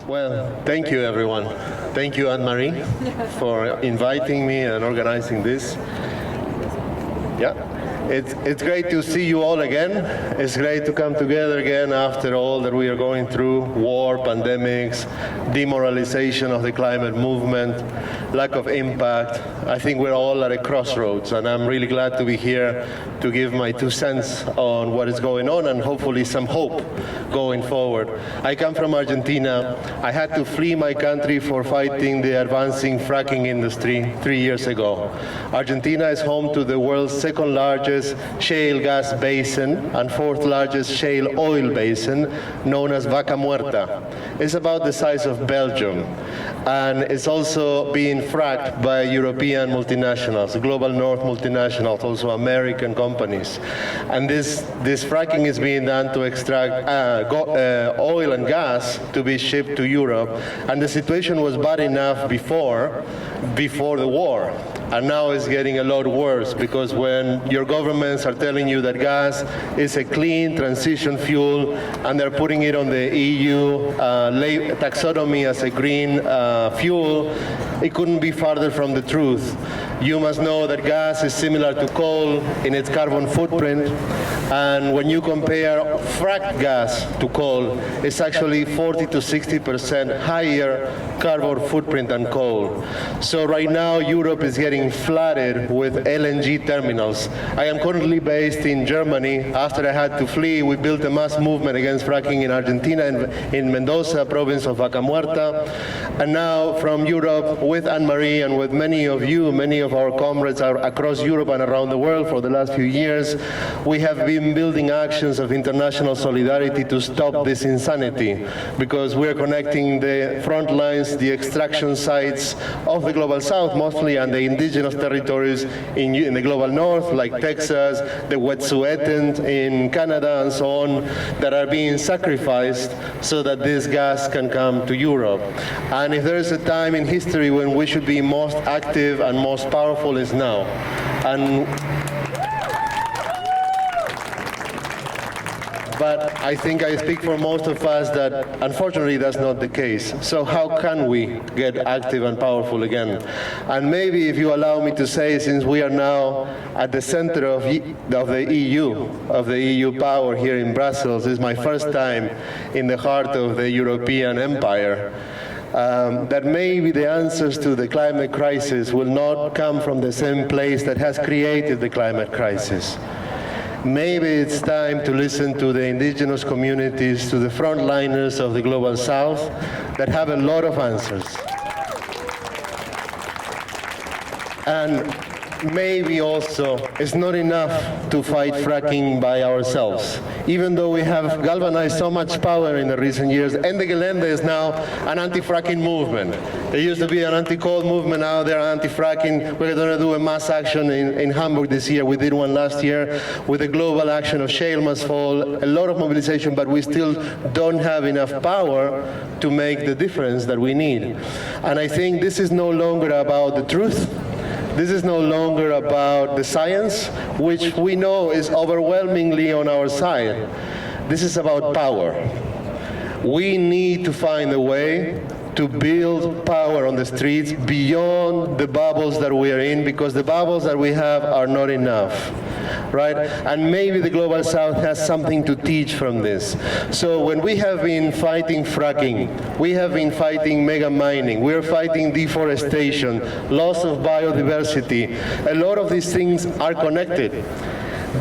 Well, thank you, everyone. Thank you, Anne-Marie, for inviting me and organizing this. Yeah, it's great to see you all again. It's great to come together again after all that we are going through: war, pandemics, demoralization of the climate movement, lack of impact. I think we're all at a crossroads, and I'm really glad to be here to give my 2 cents on what is going on and hopefully some hope going forward. I come from Argentina. I had to flee my country for fighting the advancing fracking industry 3 years ago. Argentina is home to the world's second largest shale gas basin and 4th largest shale oil basin, known as Vaca Muerta. It's about the size of Belgium, and it's also being fracked by European multinationals, global north multinationals, also American companies. And this fracking is being done to extract oil and gas to be shipped to Europe. And the situation was bad enough before the war. And now it's getting a lot worse, because when your governments are telling you that gas is a clean transition fuel and they're putting it on the EU taxonomy as a green fuel, it couldn't be farther from the truth. You must know that gas is similar to coal in its carbon footprint, and when you compare fracked gas to coal, it's actually 40 to 60% higher carbon footprint than coal. So right now, Europe is getting flooded with LNG terminals. I am currently based in Germany. After I had to flee, we built a mass movement against fracking in Argentina, in Mendoza, province of Vaca Muerta. And now from Europe, with Anne-Marie and with many of you, many of our comrades are across Europe and around the world for the last few years, we have been building actions of international solidarity to stop this insanity, because we're connecting the front lines, the extraction sites of the Global South mostly, and the indigenous territories in the Global North, like Texas, the Wet'suwet'en in Canada, and so on, that are being sacrificed so that this gas can come to Europe. And if there is a time in history when we should be most active and most powerful, is now. But I think I speak for most of us that unfortunately that's not the case. So how can we get active and powerful again? And maybe, if you allow me to say, since we are now at the center of the EU power here in Brussels, this is my first time in the heart of the European empire, that maybe the answers to the climate crisis will not come from the same place that has created the climate crisis. Maybe it's time to listen to the indigenous communities, to the frontliners of the Global South that have a lot of answers. And maybe also it's not enough to fight fracking by ourselves. Even though we have galvanized so much power in the recent years, Ende Gelände is now an anti-fracking movement. There used to be an anti-coal movement, now they're anti-fracking. We're going to do a mass action in Hamburg this year. We did one last year with the global action of Shale Must Fall. A lot of mobilization, but we still don't have enough power to make the difference that we need. And I think this is no longer about the truth. This is no longer about the science, which we know is overwhelmingly on our side. This is about power. We need to find a way to build power on the streets beyond the bubbles that we are in, because the bubbles that we have are not enough, right? And maybe the Global South has something to teach from this. So when we have been fighting fracking, we have been fighting mega mining, we're fighting deforestation, loss of biodiversity. A lot of these things are connected.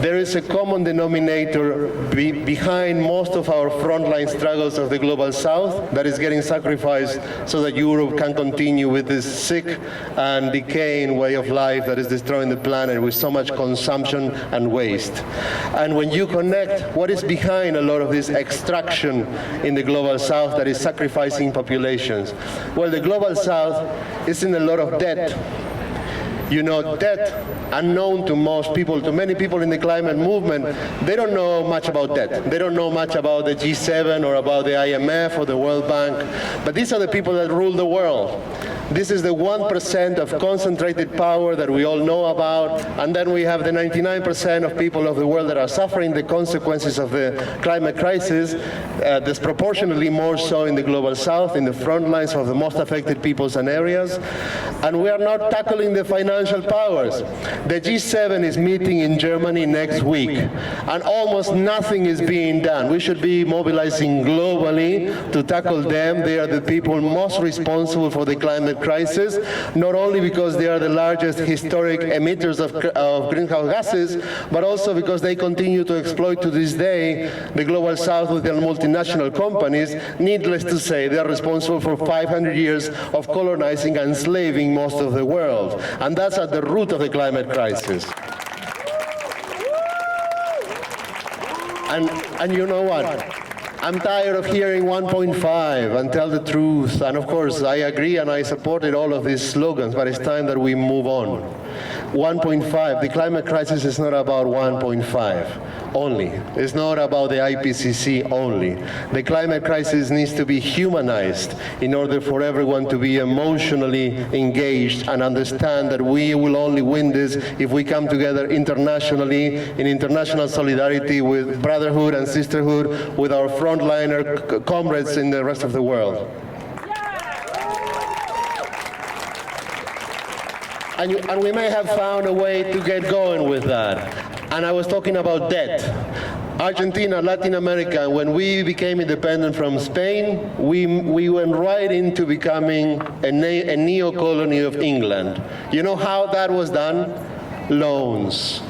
There is a common denominator behind most of our frontline struggles of the Global South that is getting sacrificed so that Europe can continue with this sick and decaying way of life that is destroying the planet with so much consumption and waste. And when you connect what is behind a lot of this extraction in the Global South that is sacrificing populations, well, the Global South is in a lot of debt. Debt, unknown to most people, to many people in the climate movement, they don't know much about debt. They don't know much about the G7 or about the IMF or the World Bank, but these are the people that rule the world. This is the 1% of concentrated power that we all know about, and then we have the 99% of people of the world that are suffering the consequences of the climate crisis, disproportionately more so in the global south, in the front lines of the most affected peoples and areas, and we are not tackling the financial powers. The G7 is meeting in Germany next week, and almost nothing is being done. We should be mobilizing globally to tackle them. They are the people most responsible for the climate crisis, not only because they are the largest historic emitters of greenhouse gases, but also because they continue to exploit to this day the global south with their multinational companies. Needless to say, they are responsible for 500 years of colonizing and enslaving most of the world. And that's at the root of the climate crisis. And you know what? I'm tired of hearing 1.5 and tell the truth. And of course, I agree and I supported all of these slogans, but it's time that we move on. 1.5, the climate crisis is not about 1.5 only. It's not about the IPCC only. The climate crisis needs to be humanized in order for everyone to be emotionally engaged and understand that we will only win this if we come together internationally, in international solidarity with brotherhood and sisterhood, with our frontliner comrades in the rest of the world. And we may have found a way to get going with that. And I was talking about debt. Argentina, Latin America, when we became independent from Spain, we went right into becoming a neo-colony of England. You know how that was done? Loans.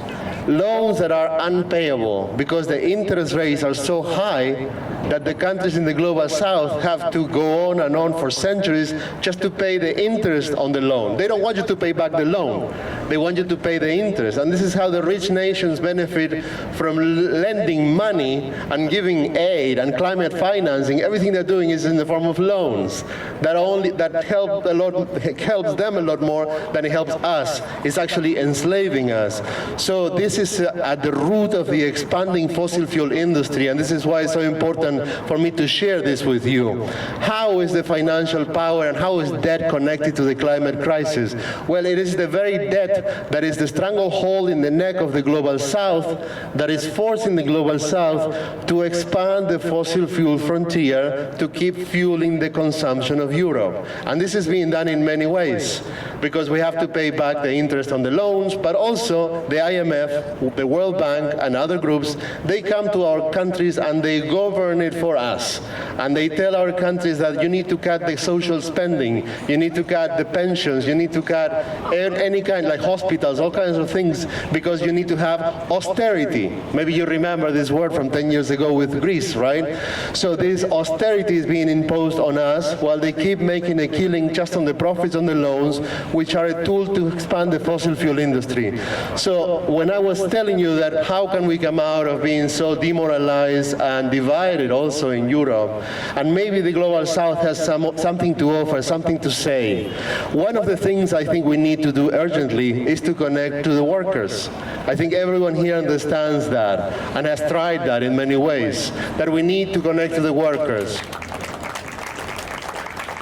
Loans that are unpayable because the interest rates are so high that the countries in the global south have to go on and on for centuries just to pay the interest on the loan. They don't want you to pay back the loan. They want you to pay the interest. And this is how the rich nations benefit from lending money and giving aid and climate financing. Everything they're doing is in the form of loans that helps them a lot more than it helps us. It's actually enslaving us. So this is at the root of the expanding fossil fuel industry, and this is why it's so important for me to share this with you. How is the financial power and how is debt connected to the climate crisis? Well, it is the very debt that is the stranglehold in the neck of the global south that is forcing the global south to expand the fossil fuel frontier to keep fueling the consumption of Europe. And this is being done in many ways, because we have to pay back the interest on the loans, but also the IMF, the World Bank, and other groups, they come to our countries and they govern it for us. And they tell our countries that you need to cut the social spending, you need to cut the pensions, you need to cut any kind, like hospitals, all kinds of things, because you need to have austerity. Maybe you remember this word from 10 years ago with Greece, right? So this austerity is being imposed on us while they keep making a killing just on the profits on the loans, which are a tool to expand the fossil fuel industry. So when I was telling you that how can we come out of being so demoralized and divided also in Europe, and maybe the global south has something to offer, something to say. One of the things I think we need to do urgently is to connect to the workers. I think everyone here understands that and has tried that in many ways, that we need to connect to the workers.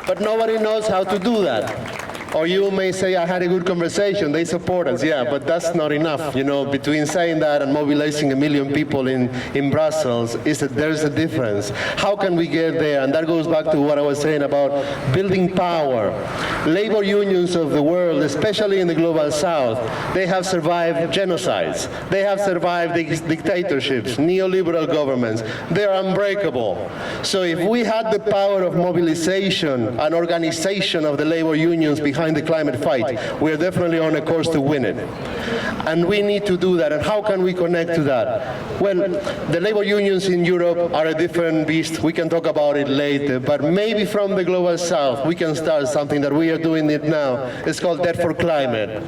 But nobody knows how to do that. Or you may say, I had a good conversation, they support us. Yeah, but that's not enough. You know, between saying that and mobilizing 1 million people in Brussels, there's a difference. How can we get there? And that goes back to what I was saying about building power. Labor unions of the world, especially in the global south, they have survived genocides. They have survived dictatorships, neoliberal governments. They're unbreakable. So if we had the power of mobilization and organization of the labor unions behind the climate fight, we are definitely on a course to win it. And we need to do that. And how can we connect to that? Well, the labor unions in Europe are a different beast. We can talk about it later. But maybe from the global south, we can start something that we are doing it now. It's called Debt for Climate.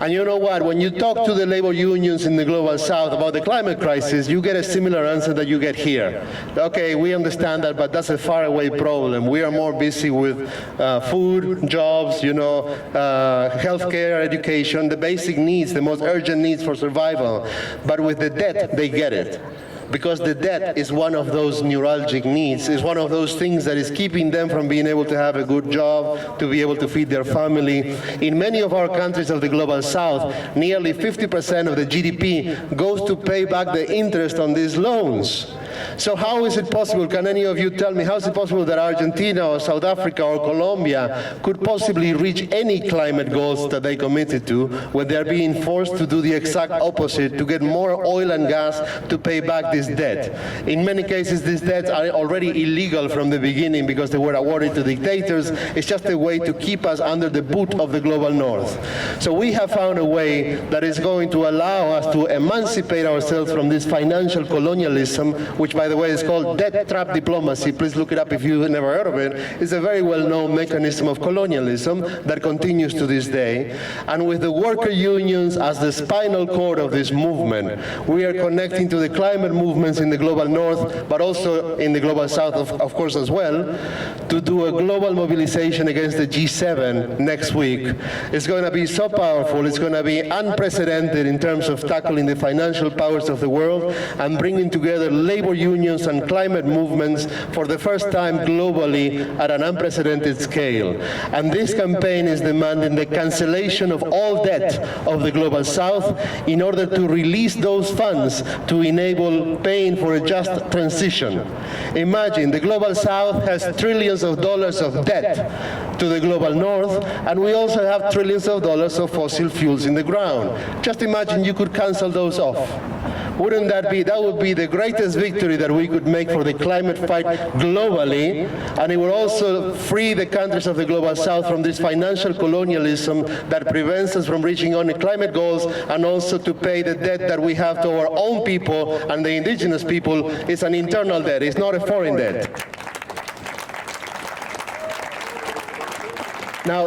And you know what? When you talk to the labor unions in the global south about the climate crisis, you get a similar answer that you get here. Okay, we understand that, but that's a faraway problem. We are more busy with food, jobs, you know, healthcare, education, the basic needs, the most urgent needs for survival. But with the debt, they get it. Because the debt is one of those neuralgic needs, is one of those things that is keeping them from being able to have a good job, to be able to feed their family. In many of our countries of the Global South, nearly 50% of the GDP goes to pay back the interest on these loans. So how is it possible, can any of you tell me, how is it possible that Argentina or South Africa or Colombia could possibly reach any climate goals that they committed to when they're being forced to do the exact opposite, to get more oil and gas to pay back this debt? In many cases, these debts are already illegal from the beginning because they were awarded to dictators. It's just a way to keep us under the boot of the global north. So we have found a way that is going to allow us to emancipate ourselves from this financial colonialism, which, by the way, is called debt trap diplomacy. Please look it up if you've never heard of it. It's a very well-known mechanism of colonialism that continues to this day. And with the worker unions as the spinal cord of this movement, we are connecting to the climate movements in the global north, but also in the global south, of course, as well, to do a global mobilization against the G7 next week. It's going to be so powerful. It's going to be unprecedented in terms of tackling the financial powers of the world and bringing together labor unions and climate movements for the first time globally at an unprecedented scale. And this campaign is demanding the cancellation of all debt of the global south in order to release those funds to enable paying for a just transition. Imagine, the global south has trillions of dollars of debt to the global north, and we also have trillions of dollars of fossil fuels in the ground. Just imagine you could cancel those off. Wouldn't that would be the greatest victory that we could make for the climate fight globally, and it would also free the countries of the global south from this financial colonialism that prevents us from reaching only climate goals, and also to pay the debt that we have to our own people and the indigenous people. It's an internal debt, it's not a foreign debt. Now,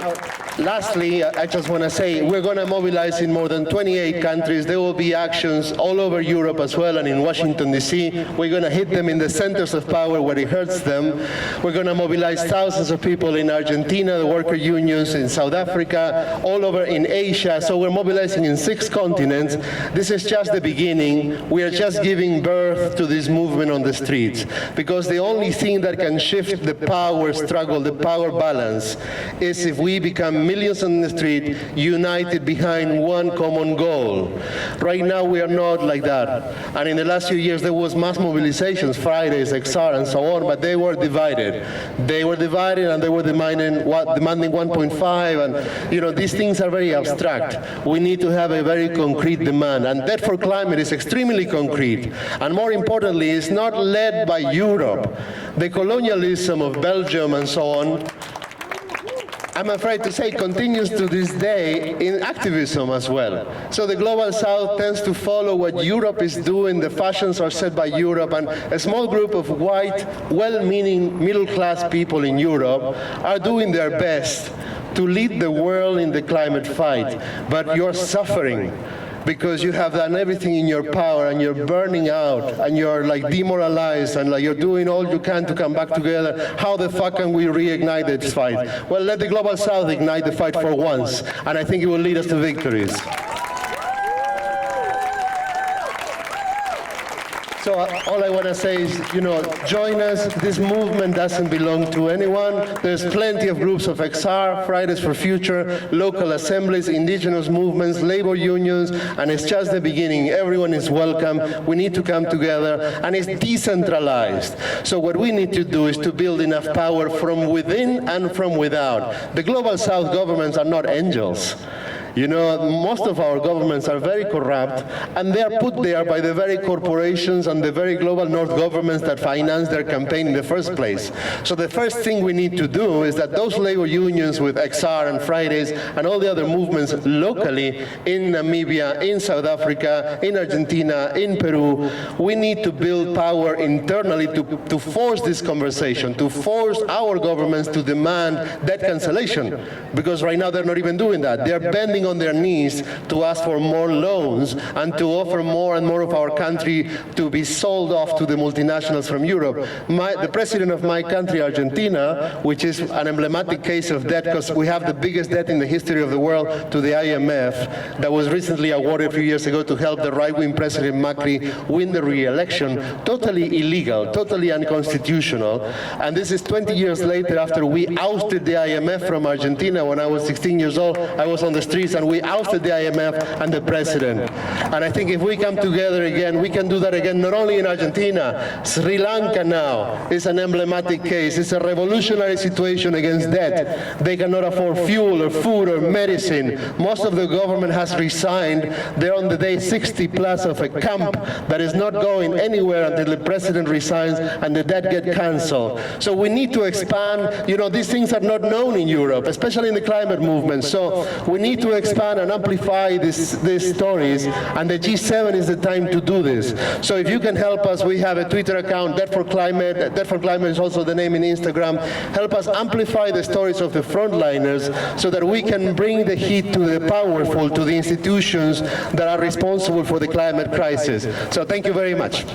lastly, I just want to say we're going to mobilize in more than 28 countries. There will be actions all over Europe as well, and in Washington, D.C. We're going to hit them in the centers of power where it hurts them. We're going to mobilize thousands of people in Argentina, the worker unions in South Africa, all over in Asia. So we're mobilizing in 6 continents. This is just the beginning. We are just giving birth to this movement on the streets, because the only thing that can shift the power struggle, the power balance, is if we become millions on the street, united behind one common goal. Right now, we are not like that. And in the last few years, there was mass mobilizations, Fridays, XR, and so on, but they were divided. They were divided, and they were demanding 1.5, and these things are very abstract. We need to have a very concrete demand, and Debt for Climate is extremely concrete. And more importantly, it's not led by Europe. The colonialism of Belgium and so on, I'm afraid to say, continues to this day in activism as well. So the global south tends to follow what Europe is doing. The fashions are set by Europe, and a small group of white, well-meaning, middle-class people in Europe are doing their best to lead the world in the climate fight. But you're suffering, because you have done everything in your power, and you're burning out, and you're demoralized, and you're doing all you can to come back together. How the fuck can we reignite this fight? Well, let the global south ignite the fight for once, and I think it will lead us to victories. So all I want to say is, join us. This movement doesn't belong to anyone. There's plenty of groups of XR, Fridays for Future, local assemblies, indigenous movements, labor unions, and it's just the beginning. Everyone is welcome. We need to come together, and it's decentralized. So what we need to do is to build enough power from within and from without. The global south governments are not angels. Most of our governments are very corrupt, and they are put there by the very corporations and the very global north governments that finance their campaign in the first place. So the first thing we need to do is that those labor unions with XR and Fridays and all the other movements locally in Namibia, in South Africa, in Argentina, in Peru, we need to build power internally to force this conversation, to force our governments to demand debt cancellation, because right now they're not even doing that. They're bending on their knees to ask for more loans and to offer more and more of our country to be sold off to the multinationals from Europe. The president of my country, Argentina, which is an emblematic case of debt because we have the biggest debt in the history of the world to the IMF, that was recently awarded a few years ago to help the right-wing President Macri win the re-election, totally illegal, totally unconstitutional. And this is 20 years later after we ousted the IMF from Argentina. When I was 16 years old, I was on the streets and we ousted the IMF and the president. And I think if we come together again, we can do that again, not only in Argentina. Sri Lanka now is an emblematic case. It's a revolutionary situation against debt. They cannot afford fuel or food or medicine. Most of the government has resigned. They're on the day 60 plus of a camp that is not going anywhere until the president resigns and the debt gets cancelled. So we need to expand. You know, these things are not known in Europe, especially in the climate movement. So we need to expand and amplify these stories, and the G7 is the time to do this. So if you can help us, we have a Twitter account, Debt for Climate. Debt for Climate is also the name in Instagram. Help us amplify the stories of the frontliners so that we can bring the heat to the powerful, to the institutions that are responsible for the climate crisis. So thank you very much.